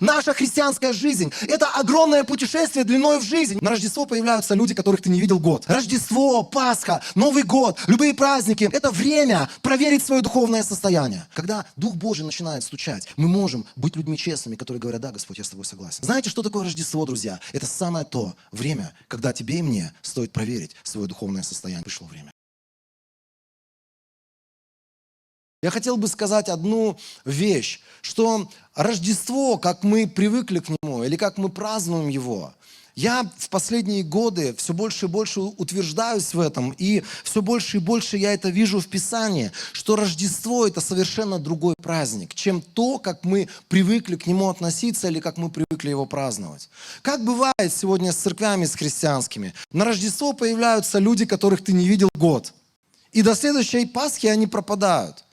Наша христианская жизнь – это огромное путешествие длиной в жизнь. На Рождество появляются люди, которых ты не видел год. Рождество, Пасха, Новый год, любые праздники – это время проверить свое духовное состояние. Когда Дух Божий начинает стучать, мы можем быть людьми честными, которые говорят: да, Господь, я с тобой согласен. Знаете, что такое Рождество, друзья? Это самое то время, когда тебе и мне стоит проверить свое духовное состояние. Пришло время. Я хотел бы сказать одну вещь, что Рождество, как мы привыкли к нему, или как мы празднуем его, я в последние годы все больше и больше утверждаюсь в этом, и все больше и больше я это вижу в Писании, что Рождество – это совершенно другой праздник, чем то, как мы привыкли к нему относиться или как мы привыкли его праздновать. Как бывает сегодня с церквями, с христианскими, на Рождество появляются люди, которых ты не видел год, и до следующей Пасхи они пропадают.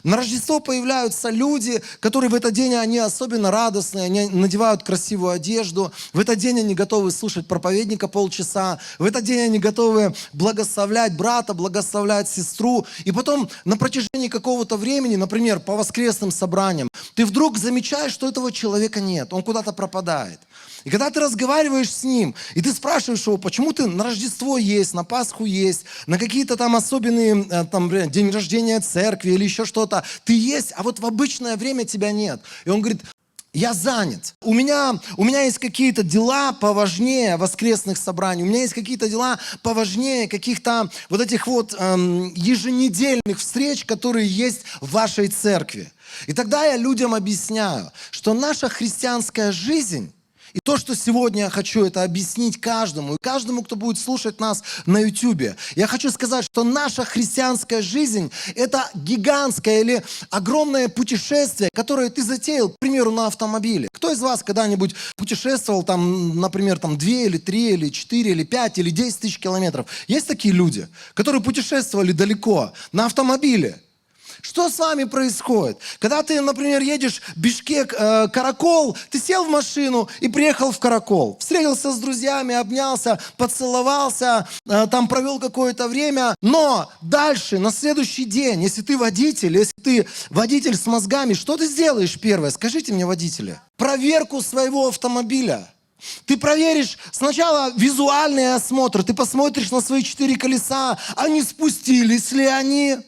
На Рождество появляются люди, которые в этот день, они особенно радостные, они надевают красивую одежду, в этот день они готовы слушать проповедника полчаса, в этот день они готовы благословлять брата, благословлять сестру, и потом на протяжении какого-то времени, например, по воскресным собраниям, ты вдруг замечаешь, что этого человека нет, он куда-то пропадает. И когда ты разговариваешь с ним, и ты спрашиваешь его, почему ты на Рождество есть, на Пасху есть, на какие-то там особенные, там, день рождения церкви или еще что-то, ты есть, а вот в обычное время тебя нет. И он говорит: я занят. У меня есть какие-то дела поважнее воскресных собраний, у меня есть какие-то дела поважнее каких-то вот этих вот еженедельных встреч, которые есть в вашей церкви. И тогда я людям объясняю, что наша христианская жизнь, и то, что сегодня я хочу это объяснить каждому, и каждому, кто будет слушать нас на YouTube, я хочу сказать, что наша христианская жизнь – это гигантское или огромное путешествие, которое ты затеял, к примеру, на автомобиле. Кто из вас когда-нибудь путешествовал, там, например, 2 или 3 или 4 или 5 или 10 тысяч километров? Есть такие люди, которые путешествовали далеко на автомобиле? Что с вами происходит? Когда ты, например, едешь в Бишкек, Каракол, ты сел в машину и приехал в Каракол. Встретился с друзьями, обнялся, поцеловался, там провел какое-то время. Но дальше, на следующий день, если ты водитель с мозгами, что ты сделаешь первое? Скажите мне, водители. Проверку своего автомобиля. Ты проверишь сначала визуальный осмотр, ты посмотришь на свои 4 колеса, а не спустились ли они.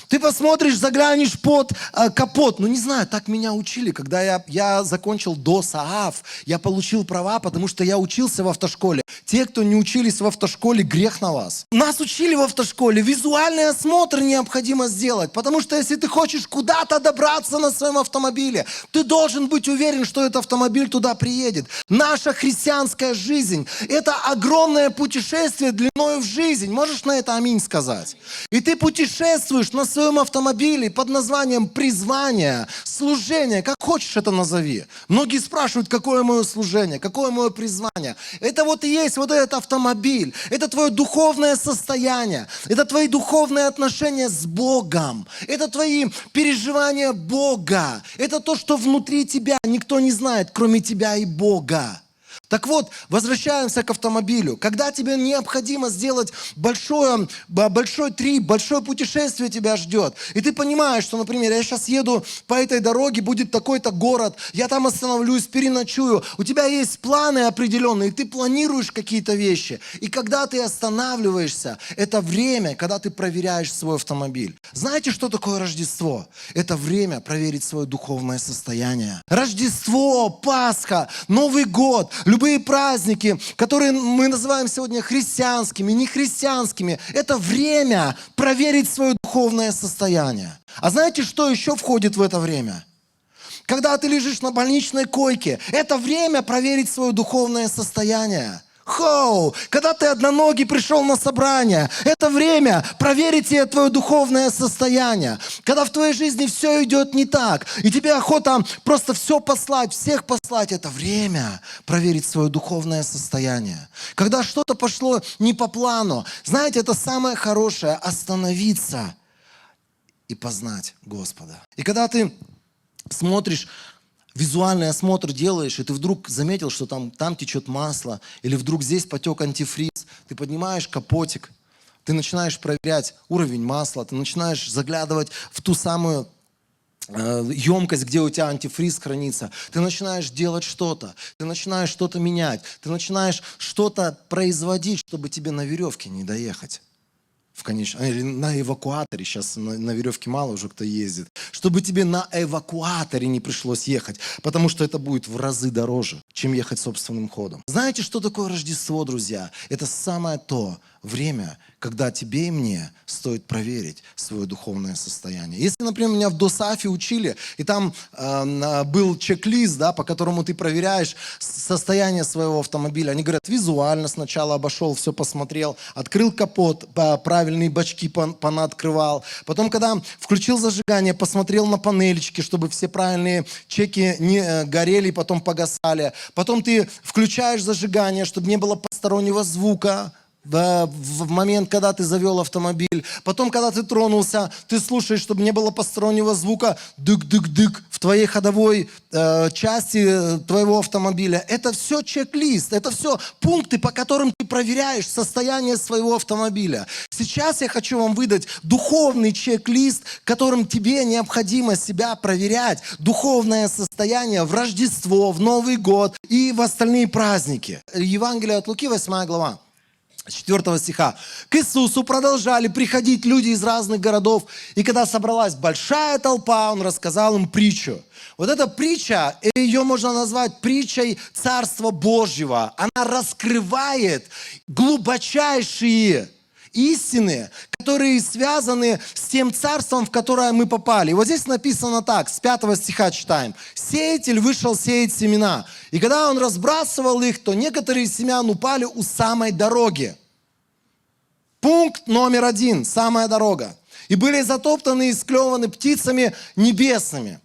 Ты посмотришь, заглянешь под капот. Ну, не знаю, так меня учили, когда я закончил ДОСААФ, я получил права, потому что я учился в автошколе. Те, кто не учились в автошколе, грех на вас. Нас учили в автошколе, визуальный осмотр необходимо сделать, потому что если ты хочешь куда-то добраться на своем автомобиле, ты должен быть уверен, что этот автомобиль туда приедет. Наша христианская жизнь – это огромное путешествие длиной в жизнь. Можешь на это аминь сказать? И ты путешествуешь на своем автомобиле под названием призвание, служение, как хочешь это назови. Многие спрашивают, какое мое служение, какое мое призвание. Это вот и есть вот этот автомобиль, это твое духовное состояние, это твои духовные отношения с Богом, это твои переживания Бога, это то, что внутри тебя никто не знает, кроме тебя и Бога. Так вот, возвращаемся к автомобилю. Когда тебе необходимо сделать большой трип, большое путешествие тебя ждет, и ты понимаешь, что, например, я сейчас еду по этой дороге, будет такой-то город, я там остановлюсь, переночую, у тебя есть планы определенные, ты планируешь какие-то вещи, и когда ты останавливаешься, это время, когда ты проверяешь свой автомобиль. Знаете, что такое Рождество? Это время проверить свое духовное состояние. Рождество, Пасха, Новый год, любые праздники, которые мы называем сегодня христианскими, нехристианскими, это время проверить свое духовное состояние. А знаете, что еще входит в это время? Когда ты лежишь на больничной койке, это время проверить свое духовное состояние. Когда ты одноногий пришел на собрание, это время проверить твое духовное состояние. Когда в твоей жизни все идет не так, и тебе охота просто все послать, всех послать, это время проверить свое духовное состояние. Когда что-то пошло не по плану, знаете, это самое хорошее – остановиться и познать Господа. И когда ты смотришь, визуальный осмотр делаешь, и ты вдруг заметил, что там течет масло, или вдруг здесь потек антифриз, ты поднимаешь капотик, ты начинаешь проверять уровень масла, ты начинаешь заглядывать в ту самую емкость, где у тебя антифриз хранится. Ты начинаешь делать что-то, ты начинаешь что-то менять, ты начинаешь что-то производить, чтобы тебе на веревке не доехать. Или на эвакуаторе, сейчас на веревке мало уже кто ездит, чтобы тебе на эвакуаторе не пришлось ехать, потому что это будет в разы дороже, чем ехать собственным ходом. Знаете, что такое Рождество, друзья? Это самое то время, когда тебе и мне стоит проверить свое духовное состояние. Если, например, меня в ДОСАФе учили, и там был чек-лист, да, по которому ты проверяешь состояние своего автомобиля, они говорят, визуально сначала обошел, все посмотрел, открыл капот, правильные бачки понаоткрывал, потом, когда включил зажигание, посмотрел на панельчики, чтобы все правильные чеки не горели, потом погасали, потом ты включаешь зажигание, чтобы не было постороннего звука, в момент, когда ты завел автомобиль. Потом, когда ты тронулся, ты слушаешь, чтобы не было постороннего звука дык-дык-дык в твоей ходовой части твоего автомобиля. Это все чек-лист, это все пункты, по которым ты проверяешь состояние своего автомобиля. Сейчас я хочу вам выдать духовный чек-лист, которым тебе необходимо себя проверять. Духовное состояние в Рождество, в Новый год и в остальные праздники. Евангелие от Луки, 8 глава. 4 стиха. К Иисусу продолжали приходить люди из разных городов, и когда собралась большая толпа, Он рассказал им притчу. Вот эта притча, ее можно назвать притчей Царства Божьего. Она раскрывает глубочайшие истины, которые связаны с тем царством, в которое мы попали. И вот здесь написано так, с 5 стиха читаем. «Сеятель вышел сеять семена, и когда он разбрасывал их, то некоторые из семян упали у самой дороги». Пункт номер 1, самая дорога. «И были затоптаны и склеваны птицами небесными».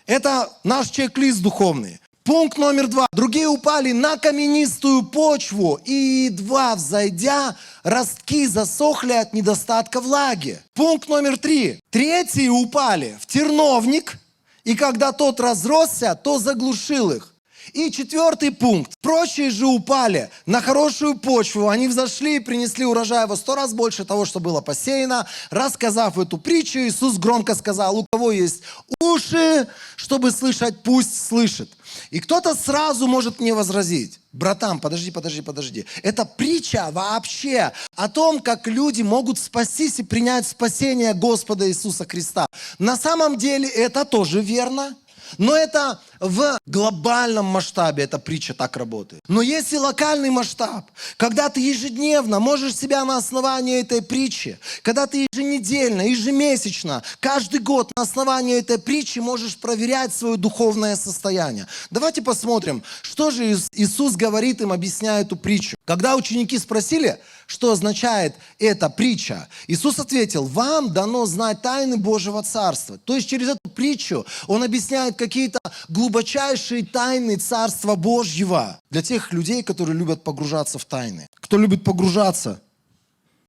Это наш чек-лист духовный. Пункт номер 2. Другие упали на каменистую почву, и едва взойдя, ростки засохли от недостатка влаги. Пункт номер 3. Третьи упали в терновник, и когда тот разросся, то заглушил их. И 4 пункт. Прочие же упали на хорошую почву. Они взошли и принесли урожай во 100 раз больше того, что было посеяно. Рассказав эту притчу, Иисус громко сказал: у кого есть уши, чтобы слышать, пусть слышит. И кто-то сразу может мне возразить: братан, подожди. Это притча вообще о том, как люди могут спастись и принять спасение Господа Иисуса Христа. На самом деле это тоже верно. Но это в глобальном масштабе эта притча так работает. Но есть и локальный масштаб, когда ты ежедневно можешь себя на основании этой притчи, когда ты еженедельно, ежемесячно, каждый год на основании этой притчи можешь проверять свое духовное состояние. Давайте посмотрим, что же Иисус говорит им, объясняя эту притчу. Когда ученики спросили, что означает эта притча, Иисус ответил: вам дано знать тайны Божьего Царства. То есть через эту притчу Он объясняет какие-то глубочайшие тайны Царства Божьего для тех людей, которые любят погружаться в тайны. Кто любит погружаться?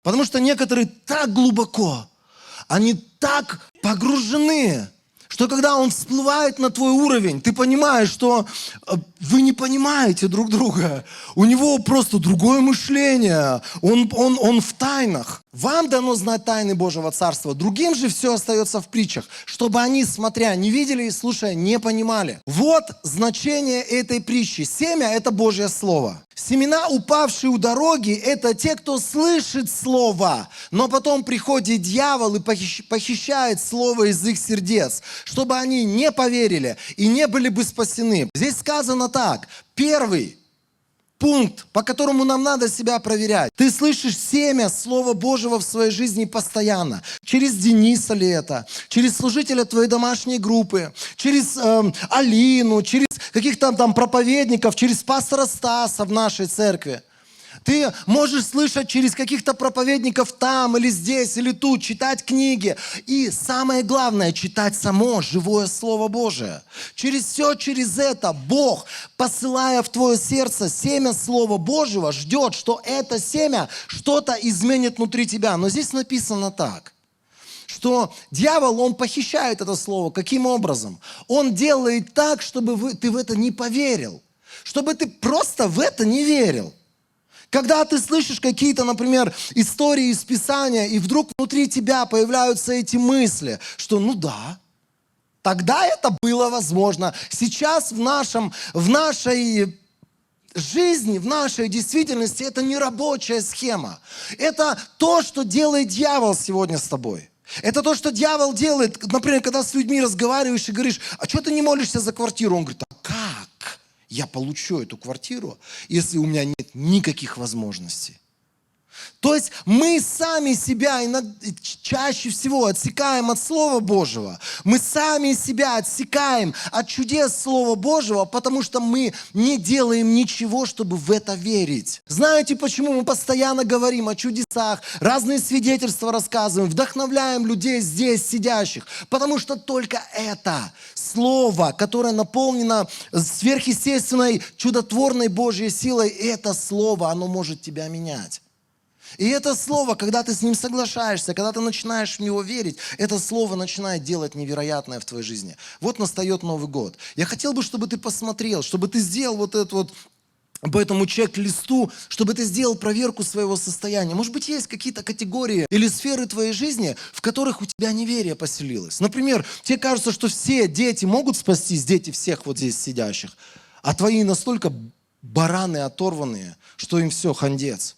Потому что некоторые так глубоко, они так погружены, что когда он всплывает на твой уровень, ты понимаешь, что вы не понимаете друг друга. У него просто другое мышление. Он в тайнах. Вам дано знать тайны Божьего Царства. Другим же все остается в притчах, чтобы они, смотря, не видели и слушая, не понимали. Вот значение этой притчи. Семя – это Божье Слово. Семена, упавшие у дороги, это те, кто слышит Слово, но потом приходит дьявол и похищает Слово из их сердец, чтобы они не поверили и не были бы спасены. Здесь сказано так. Первый пункт, по которому нам надо себя проверять. Ты слышишь семя Слова Божьего в своей жизни постоянно. Через Дениса ли это, через служителя твоей домашней группы, через Алину, через каких-то там проповедников, через пастора Стаса в нашей церкви. Ты можешь слышать через каких-то проповедников там или здесь, или тут, читать книги. И самое главное, читать само живое Слово Божие. Через это Бог, посылая в твое сердце семя Слова Божьего, ждет, что это семя что-то изменит внутри тебя. Но здесь написано так, что дьявол, он похищает это слово. Каким образом? Он делает так, чтобы ты в это не поверил. Чтобы ты просто в это не верил. Когда ты слышишь какие-то, например, истории из Писания, и вдруг внутри тебя появляются эти мысли, что ну да, Тогда это было возможно. Сейчас в нашей жизни, в нашей действительности это не рабочая схема. Это то, что делает дьявол сегодня с тобой. Это то, что дьявол делает, например, когда с людьми разговариваешь и говоришь, а что ты не молишься за квартиру? Он говорит, а как я получу эту квартиру, если у меня нет никаких возможностей? То есть мы сами себя чаще всего отсекаем от Слова Божьего. Мы сами себя отсекаем от чудес Слова Божьего, потому что мы не делаем ничего, чтобы в это верить. Знаете, почему мы постоянно говорим о чудесах, разные свидетельства рассказываем, вдохновляем людей здесь сидящих? Потому что только это Слово, которое наполнено сверхъестественной, чудотворной Божьей силой, это Слово, оно может тебя менять. И это слово, когда ты с ним соглашаешься, когда ты начинаешь в него верить, это слово начинает делать невероятное в твоей жизни. Вот настает Новый год. Я хотел бы, чтобы ты посмотрел, чтобы ты сделал вот это вот по этому чек-листу, чтобы ты сделал проверку своего состояния. Может быть, есть какие-то категории или сферы твоей жизни, в которых у тебя неверие поселилось. Например, тебе кажется, что все дети могут спастись, дети всех вот здесь сидящих, а твои настолько бараны оторванные, что им все, хандец.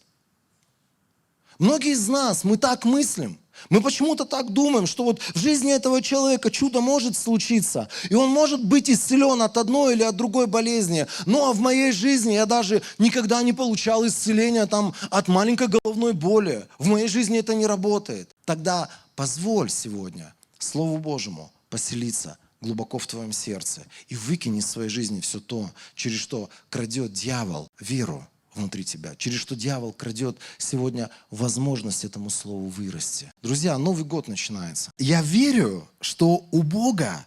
Многие из нас, мы так мыслим, мы почему-то так думаем, что вот в жизни этого человека чудо может случиться, и он может быть исцелен от одной или от другой болезни. Ну а в моей жизни я даже никогда не получал исцеления там, от маленькой головной боли. В моей жизни это не работает. Тогда позволь сегодня Слову Божьему поселиться глубоко в твоем сердце и выкини из своей жизни все то, через что крадет дьявол веру внутри тебя, через что дьявол крадет сегодня возможность этому слову вырасти. Друзья, Новый год начинается. Я верю, что у Бога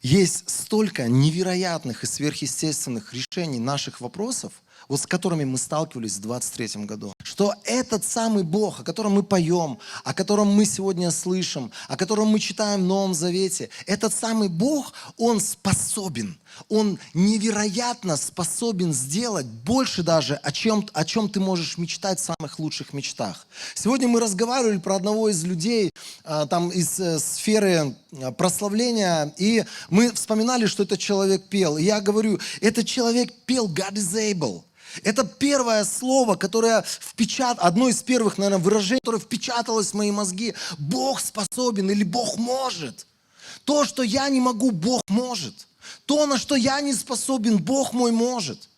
есть столько невероятных и сверхъестественных решений наших вопросов, вот с которыми мы сталкивались в 2023 году, что этот самый Бог, о котором мы поем, о котором мы сегодня слышим, о котором мы читаем в Новом Завете, этот самый Бог, Он способен, Он невероятно способен сделать больше даже, о чем ты можешь мечтать в самых лучших мечтах. Сегодня мы разговаривали про одного из людей там, из сферы прославления, и мы вспоминали, что этот человек пел. И я говорю, этот человек пел «God is able». Это первое слово, которое одно из первых, наверное, выражений, которое впечаталось в мои мозги. Бог способен или Бог может. То, что я не могу, Бог может. То, на что я не способен, Бог мой может.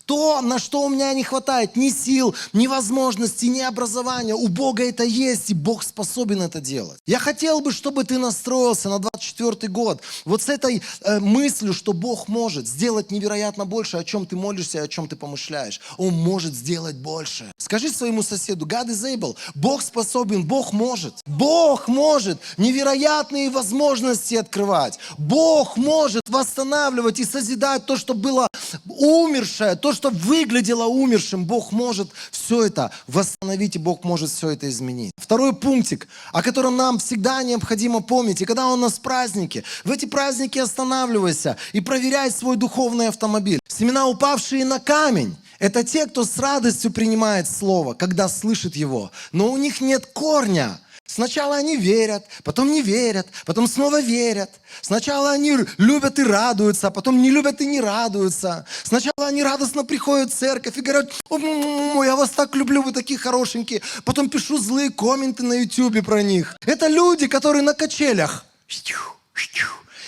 То, на что у меня не хватает ни сил, ни возможностей, ни образования, у Бога это есть, и Бог способен это делать. Я хотел бы, чтобы ты настроился на 24 год вот с этой мыслью, что Бог может сделать невероятно больше, о чем ты молишься и о чем ты помышляешь. Он может сделать больше. Скажи своему соседу, God is able. Бог способен, Бог может. Бог может невероятные возможности открывать. Бог может восстанавливать и созидать то, что было умершее, то, что выглядело умершим. Бог может все это восстановить, и Бог может все это изменить. Второй пунктик, о котором нам всегда необходимо помнить, и когда у нас праздники, в эти праздники останавливайся и проверяй свой духовный автомобиль. Семена, упавшие на камень, это те, кто с радостью принимает Слово, когда слышит его, но у них нет корня. Сначала они верят, потом не верят, потом снова верят. Сначала они любят и радуются, а потом не любят и не радуются. Сначала они радостно приходят в церковь и говорят, я вас так люблю, вы такие хорошенькие. Потом пишу злые комменты на YouTube про них. Это люди, которые на качелях.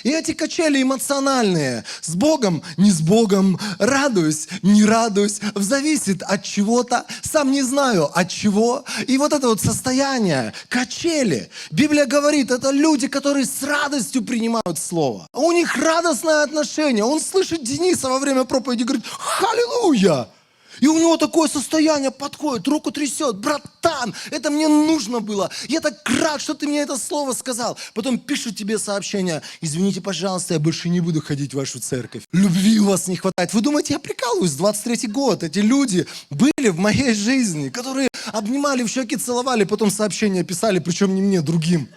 И эти качели эмоциональные. С Богом, не с Богом. Радуюсь, не радуюсь. Зависит от чего-то. Сам не знаю от чего. И вот это вот состояние. Качели. Библия говорит, это люди, которые с радостью принимают Слово. У них радостное отношение. Он слышит Дениса во время проповеди и говорит, халилуя. И у него такое состояние подходит, руку трясет. Братан, это мне нужно было. Я так рад, что ты мне это слово сказал. Потом пишет тебе сообщение. Извините, пожалуйста, я больше не буду ходить в вашу церковь. Любви у вас не хватает. Вы думаете, я прикалываюсь? 23-й год. Эти люди были в моей жизни, которые обнимали в щеки, целовали, потом сообщения писали, причем не мне, другим.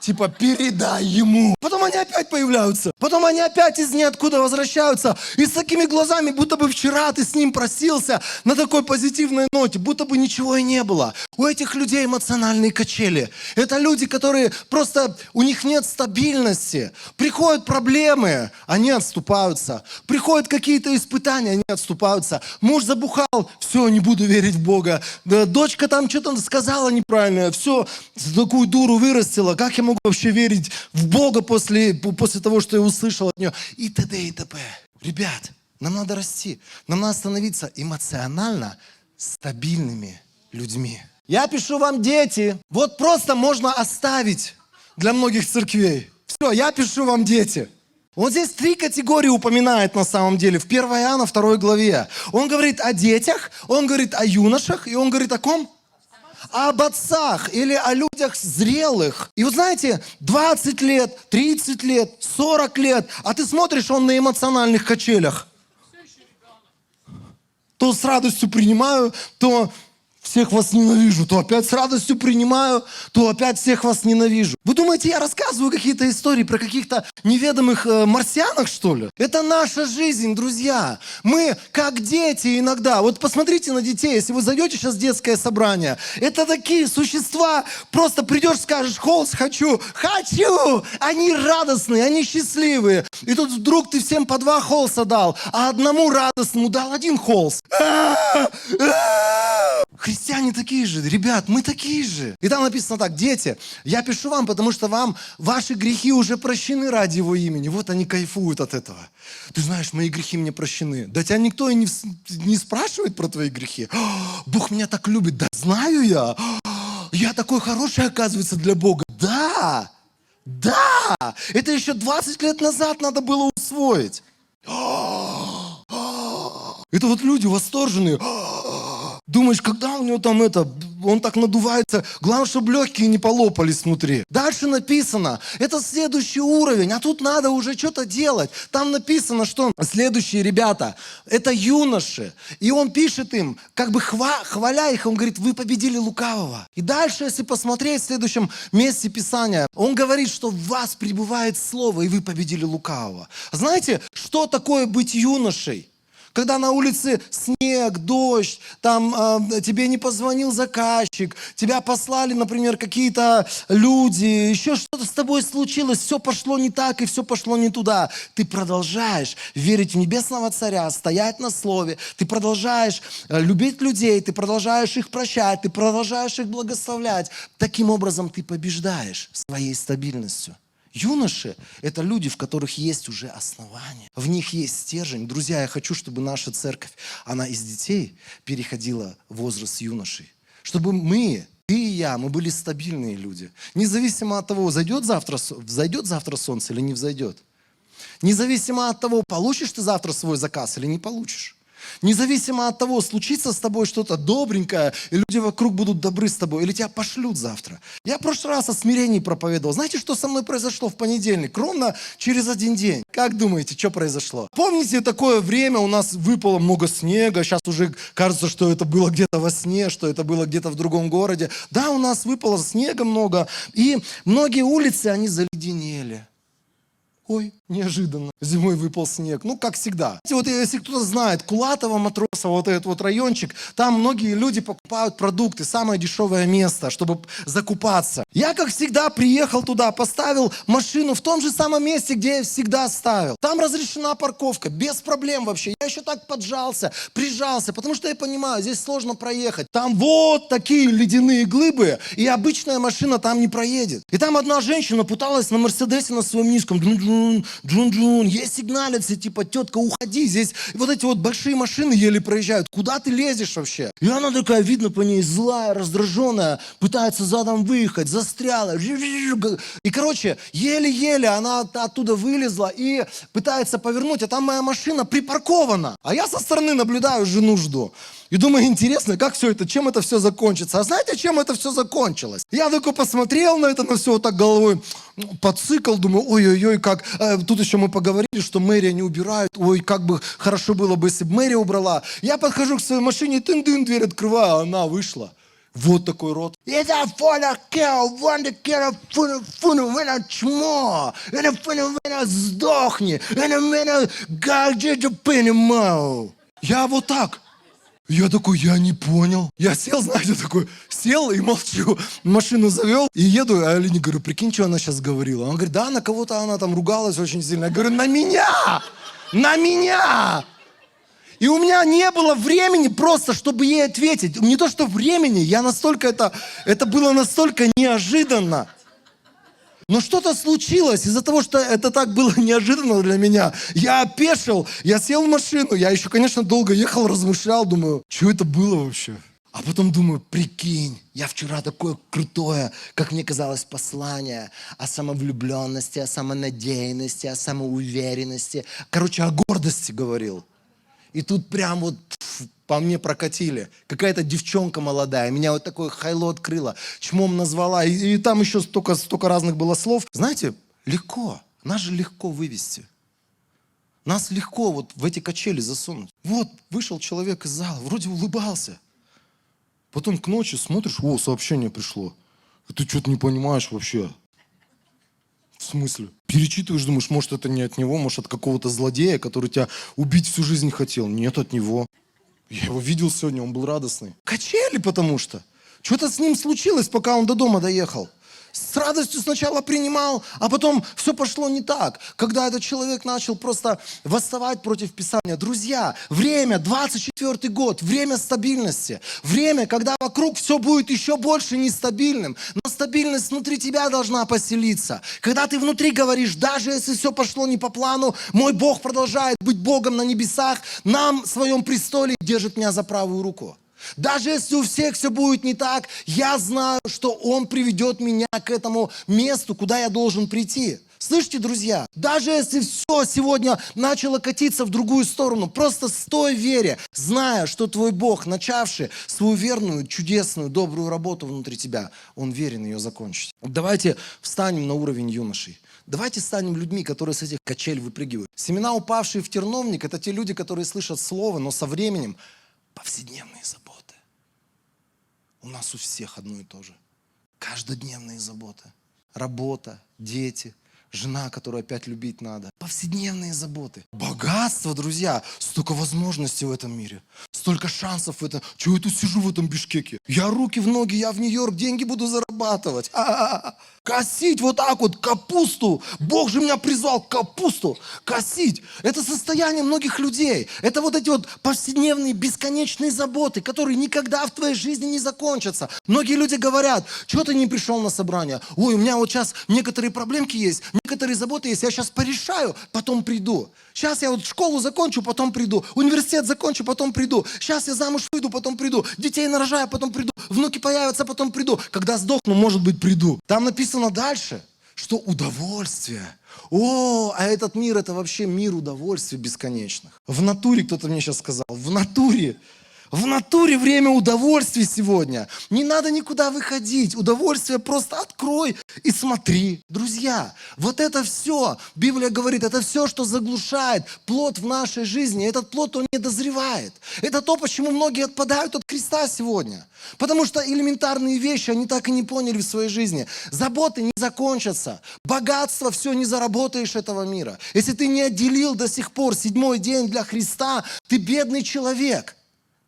Типа, передай ему. Потом они опять появляются. Потом они опять из ниоткуда возвращаются. И с такими глазами, будто бы вчера ты с ним просился на такой позитивной ноте, будто бы ничего и не было. У этих людей эмоциональные качели. Это люди, которые просто, у них нет стабильности. Приходят проблемы, они отступаются. Приходят какие-то испытания, они отступаются. Муж забухал, все, не буду верить в Бога. Дочка там что-то сказала неправильное, все, такую дуру вырастила. Как я могу вообще верить в Бога после того, что я услышал от нее? И т.д. и т.п. Ребят, нам надо расти. Нам надо становиться эмоционально стабильными людьми. Я пишу вам, дети. Вот просто можно оставить для многих церквей. Все, я пишу вам, дети. Он здесь 3 категории упоминает на самом деле. В 1 Иоанна 2 главе. Он говорит о детях, он говорит о юношах, и он говорит о ком? Об отцах или о людях зрелых. И вот знаете, 20 лет, 30 лет, 40 лет, а ты смотришь, он на эмоциональных качелях. То с радостью принимаю, то всех вас ненавижу, то опять с радостью принимаю, то опять всех вас ненавижу. Вы думаете, я рассказываю какие-то истории про каких-то неведомых марсианах, что ли? Это наша жизнь, друзья. Мы как дети иногда. Вот посмотрите на детей, если вы зайдете сейчас в детское собрание. Это такие существа, просто придешь, скажешь, холст хочу, хочу. Они радостные, они счастливые. И тут вдруг ты всем по 2 холста дал, а одному радостному дал 1 холст. Христиане такие же, ребят, мы такие же. И там написано так: дети, я пишу вам, потому что вам ваши грехи уже прощены ради его имени. Вот они кайфуют от этого. Ты знаешь, мои грехи мне прощены. Да тебя никто и не спрашивает про твои грехи. Бог меня так любит. Да знаю я. Я такой хороший, оказывается, для Бога. Да, да. Это еще 20 лет назад надо было усвоить. Это вот люди восторженные. Думаешь, когда у него там он так надувается, главное, чтобы легкие не полопались внутри. Дальше написано, это следующий уровень, а тут надо уже что-то делать. Там написано, что следующие ребята, это юноши. И он пишет им, как бы хваля их, он говорит, вы победили лукавого. И дальше, если посмотреть в следующем месте Писания, он говорит, что в вас пребывает слово, и вы победили лукавого. Знаете, что такое быть юношей? Когда на улице снег, дождь, там тебе не позвонил заказчик, тебя послали, например, какие-то люди, еще что-то с тобой случилось, все пошло не так и все пошло не туда. Ты продолжаешь верить в Небесного Царя, стоять на Слове, ты продолжаешь любить людей, ты продолжаешь их прощать, ты продолжаешь их благословлять. Таким образом ты побеждаешь своей стабильностью. Юноши – это люди, в которых есть уже основания. В них есть стержень. Друзья, я хочу, чтобы наша церковь, она из детей переходила в возраст юношей. Чтобы мы, ты и я, мы были стабильные люди. Независимо от того, взойдет завтра солнце или не взойдет. Независимо от того, получишь ты завтра свой заказ или не получишь. Независимо от того, случится с тобой что-то добренькое, и люди вокруг будут добры с тобой, или тебя пошлют завтра. Я в прошлый раз о смирении проповедовал. Знаете, что со мной произошло в понедельник? Ровно через 1 день. Как думаете, что произошло? Помните, такое время у нас выпало много снега, сейчас уже кажется, что это было где-то во сне, что это было где-то в другом городе. Да, у нас выпало снега много, и многие улицы, они заледенели. Ой, неожиданно. Зимой выпал снег. Ну, как всегда. Вот если кто-то знает, Кулатово, Матросово, вот этот вот райончик, там многие люди покупают продукты, самое дешевое место, чтобы закупаться. Я, как всегда, приехал туда, поставил машину в том же самом месте, где я всегда ставил. Там разрешена парковка, без проблем вообще. Я еще так поджался, прижался, потому что я понимаю, здесь сложно проехать. Там вот такие ледяные глыбы, и обычная машина там не проедет. И там одна женщина пыталась на Мерседесе на своем низком, джун-джун, ей сигналят все, типа, тетка, уходи, здесь вот эти вот большие машины еле проезжают, куда ты лезешь вообще? И она такая, видно по ней, злая, раздраженная, пытается задом выехать, застряла, и, короче, еле-еле она оттуда вылезла и пытается повернуть, а там моя машина припаркована, а я со стороны наблюдаю, жену жду. И думаю, интересно, как все это, чем это все закончится. А знаете, чем это все закончилось? Я только посмотрел на это, на все вот так головой, подцикал, думаю, ой-ой-ой, как... Тут еще мы поговорили, что мэрия не убирает. Ой, как бы хорошо было бы, если бы мэрия убрала. Я подхожу к своей машине, тын-дын, дверь открываю, а она вышла. Вот такой рот. Это фуна чмо. Это фуна сдохни. Это меня как ты понимал. Я вот так. Я такой, я не понял. Я сел, знаете, такой, сел и молчу. Машину завел и еду, а Алине говорю, прикинь, что она сейчас говорила. Он говорит, да, на кого-то она там ругалась очень сильно. Я говорю, на меня! На меня! И у меня не было времени просто, чтобы ей ответить. Не то, что времени, я настолько это было настолько неожиданно. Но что-то случилось из-за того, что это так было неожиданно для меня. Я опешил, я сел в машину, я еще, конечно, долго ехал, размышлял, думаю, что это было вообще? А потом думаю, прикинь, я вчера такое крутое, как мне казалось, послание о самовлюбленности, о самонадеянности, о самоуверенности. Короче, о гордости говорил. И тут прям вот по мне прокатили. Какая-то девчонка молодая, меня вот такое хайло открыла, чмом назвала. И там еще столько разных было слов. Знаете, легко. Нас же легко вывести. Нас легко вот в эти качели засунуть. Вот, вышел человек из зала, вроде улыбался. Потом к ночи смотришь, о, сообщение пришло. И ты что-то не понимаешь вообще. В смысле? Перечитываешь, думаешь, может, это не от него, может, от какого-то злодея, который тебя убить всю жизнь хотел. Нет, от него. Я его видел сегодня, он был радостный. Качели, потому что. Что-то с ним случилось, пока он до дома доехал. С радостью сначала принимал, а потом все пошло не так. Когда этот человек начал просто восставать против Писания. Друзья, время, 24-й год, время стабильности. Время, когда вокруг все будет еще больше нестабильным. Но стабильность внутри тебя должна поселиться. Когда ты внутри говоришь, даже если все пошло не по плану, мой Бог продолжает быть Богом на небесах, нам в своем престоле держит меня за правую руку. Даже если у всех все будет не так, я знаю, что Он приведет меня к этому месту, куда я должен прийти. Слышите, друзья? Даже если все сегодня начало катиться в другую сторону, просто стой в вере, зная, что твой Бог, начавший свою верную, чудесную, добрую работу внутри тебя, Он верен ее закончить. Давайте встанем на уровень юношей. Давайте станем людьми, которые с этих качель выпрыгивают. Семена, упавшие в терновник, это те люди, которые слышат слово, но со временем повседневные заботы. У нас у всех одно и то же. Каждодневные заботы. Работа, дети, жена, которую опять любить надо. Повседневные заботы. Богатство, друзья. Столько возможностей в этом мире. Столько шансов в этом. Чего я тут сижу в этом Бишкеке? Я руки в ноги, я в Нью-Йорк, деньги буду зарабатывать. Косить вот так вот капусту. Бог же меня призвал капусту косить. Это состояние многих людей. Это вот эти вот повседневные бесконечные заботы, которые никогда в твоей жизни не закончатся. Многие люди говорят, что ты не пришел на собрание? Ой, у меня вот сейчас некоторые проблемки есть, некоторые заботы есть, я сейчас порешаю, потом приду. Сейчас я вот школу закончу, потом приду. Университет закончу, потом приду. Сейчас я замуж выйду, потом приду. Детей нарожаю, потом приду. Внуки появятся, потом приду. Когда сдохну, может быть, приду. Там написано дальше, что удовольствие. О, а этот мир, это вообще мир удовольствий бесконечных. В натуре, кто-то мне сейчас сказал, в натуре время удовольствий сегодня. Не надо никуда выходить. Удовольствие просто открой и смотри. Друзья, вот это все, Библия говорит, это все, что заглушает плод в нашей жизни. Этот плод, он не дозревает. Это то, почему многие отпадают от креста сегодня. Потому что элементарные вещи они так и не поняли в своей жизни. Заботы не закончатся. Богатство все не заработаешь этого мира. Если ты не отделил до сих пор 7-й день для Христа, ты бедный человек.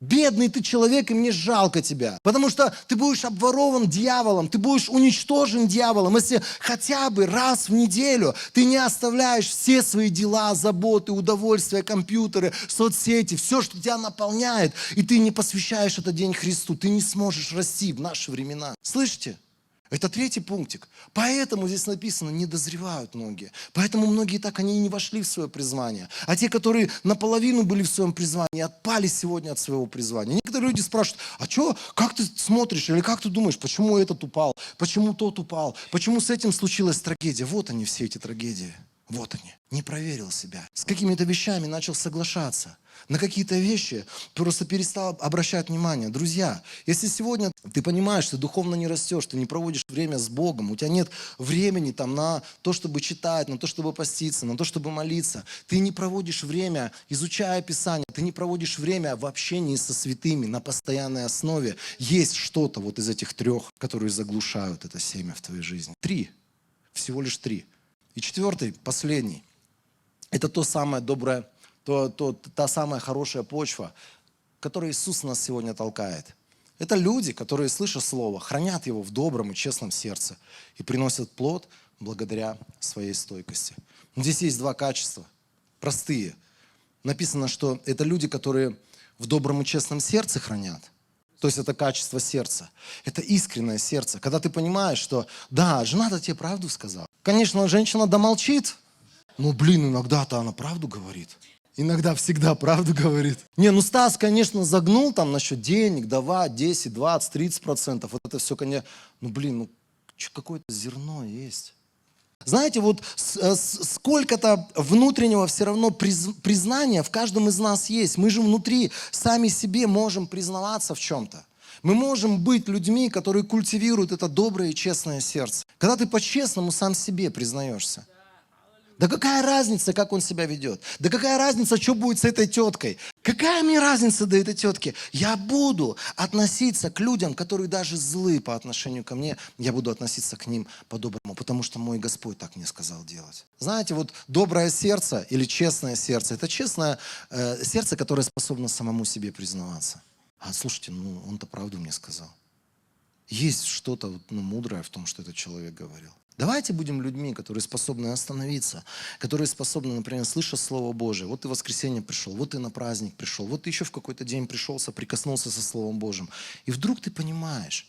Бедный ты человек, и мне жалко тебя. Потому что ты будешь обворован дьяволом, ты будешь уничтожен дьяволом, если хотя бы раз в неделю ты не оставляешь все свои дела, заботы, удовольствия, компьютеры, соцсети, все, что тебя наполняет, и ты не посвящаешь этот день Христу, ты не сможешь расти в наши времена. Слышите? Это 3-й пунктик. Поэтому здесь написано, не дозревают многие. Поэтому многие так, они и не вошли в свое призвание. А те, которые наполовину были в своем призвании, отпали сегодня от своего призвания. Некоторые люди спрашивают, а что, как ты смотришь, или как ты думаешь, почему этот упал, почему тот упал, почему с этим случилась трагедия? Вот они, все эти трагедии. Вот они. Не проверил себя. С какими-то вещами начал соглашаться. На какие-то вещи просто перестал обращать внимание. Друзья, если сегодня ты понимаешь, что духовно не растешь, ты не проводишь время с Богом, у тебя нет времени там на то, чтобы читать, на то, чтобы поститься, на то, чтобы молиться, ты не проводишь время, изучая Писание, ты не проводишь время в общении со святыми на постоянной основе, есть что-то вот из этих трех, которые заглушают это семя в твоей жизни. 3. Всего лишь 3. И 4, последний. Это то самое доброе, та самая хорошая почва, которой Иисус нас сегодня толкает. Это люди, которые, слыша Слово, хранят его в добром и честном сердце и приносят плод благодаря своей стойкости. Здесь есть 2 качества, простые. Написано, что это люди, которые в добром и честном сердце хранят. То есть это качество сердца. Это искреннее сердце. Когда ты понимаешь, что да, жена-то тебе правду сказала. Конечно, женщина домолчит. Но, иногда-то она правду говорит. Иногда всегда правду говорит. Стас, конечно, загнул там насчет денег, давать 10, 20, 30%. Вот это все, конечно, какое-то зерно есть. Знаете, вот сколько-то внутреннего все равно признания в каждом из нас есть. Мы же внутри сами себе можем признаваться в чем-то. Мы можем быть людьми, которые культивируют это доброе и честное сердце. Когда ты по-честному сам себе признаешься. Да какая разница, как он себя ведет? Да какая разница, что будет с этой теткой? Какая мне разница до этой тетки? Я буду относиться к людям, которые даже злы по отношению ко мне. Я буду относиться к ним по-доброму, потому что мой Господь так мне сказал делать. Знаете, вот доброе сердце или честное сердце, это честное сердце, которое способно самому себе признаваться. Слушайте, он-то правду мне сказал. Есть что-то мудрое в том, что этот человек говорил. Давайте будем людьми, которые способны остановиться, которые способны, например, слыша Слово Божие. Вот ты в воскресенье пришел, вот ты на праздник пришел, вот ты еще в какой-то день пришел, соприкоснулся со Словом Божьим. И вдруг ты понимаешь,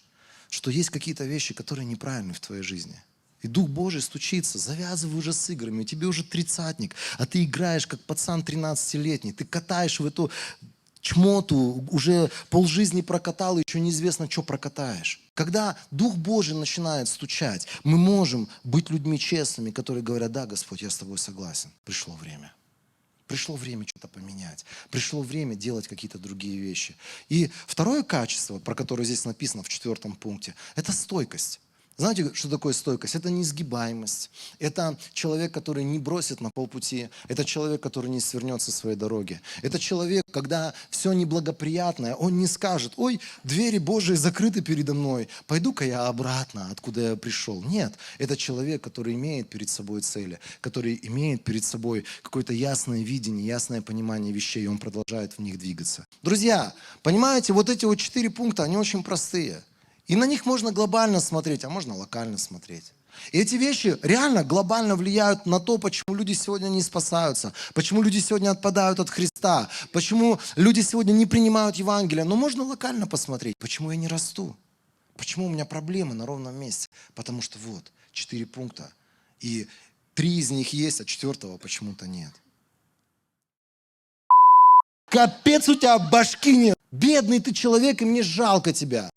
что есть какие-то вещи, которые неправильны в твоей жизни. И Дух Божий стучится, завязывай уже с играми, тебе уже 30-ник, а ты играешь как пацан 13-летний, ты катаешь в эту чмоту, уже полжизни прокатал, еще неизвестно, что прокатаешь. Когда Дух Божий начинает стучать, мы можем быть людьми честными, которые говорят: да, Господь, я с тобой согласен. Пришло время. Пришло время что-то поменять. Пришло время делать какие-то другие вещи. И второе качество, про которое здесь написано в 4 пункте, это стойкость. Знаете, что такое стойкость? Это несгибаемость. Это человек, который не бросит на полпути. Это человек, который не свернет со своей дороги. Это человек, когда все неблагоприятное, он не скажет: ой, двери Божии закрыты передо мной, пойду-ка я обратно, откуда я пришел. Нет, это человек, который имеет перед собой цели, который имеет перед собой какое-то ясное видение, ясное понимание вещей, и он продолжает в них двигаться. Друзья, понимаете, вот эти 4 пункта, они очень простые. И на них можно глобально смотреть, а можно локально смотреть. И эти вещи реально глобально влияют на то, почему люди сегодня не спасаются, почему люди сегодня отпадают от Христа, почему люди сегодня не принимают Евангелие. Но можно локально посмотреть, почему я не расту, почему у меня проблемы на ровном месте. Потому что 4 пункта, и 3 из них есть, а 4-го почему-то нет. Капец, у тебя башки нет. Бедный ты человек, и мне жалко тебя.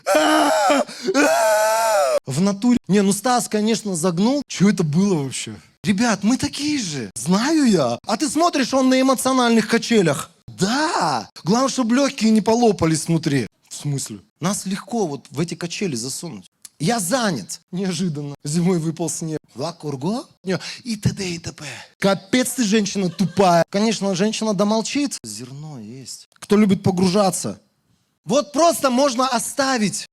В натуре. Стас, конечно, загнул. Что это было вообще? Ребят, мы такие же. Знаю я. А ты смотришь, он на эмоциональных качелях. Да. Главное, чтобы легкие не полопались внутри. В смысле? Нас легко в эти качели засунуть. Я занят. Неожиданно. Зимой выпал снег. Лакурго? И т.д. и т.п. Капец ты, женщина тупая. Конечно, женщина домолчит. Зерно есть. Кто любит погружаться? Вот просто можно оставить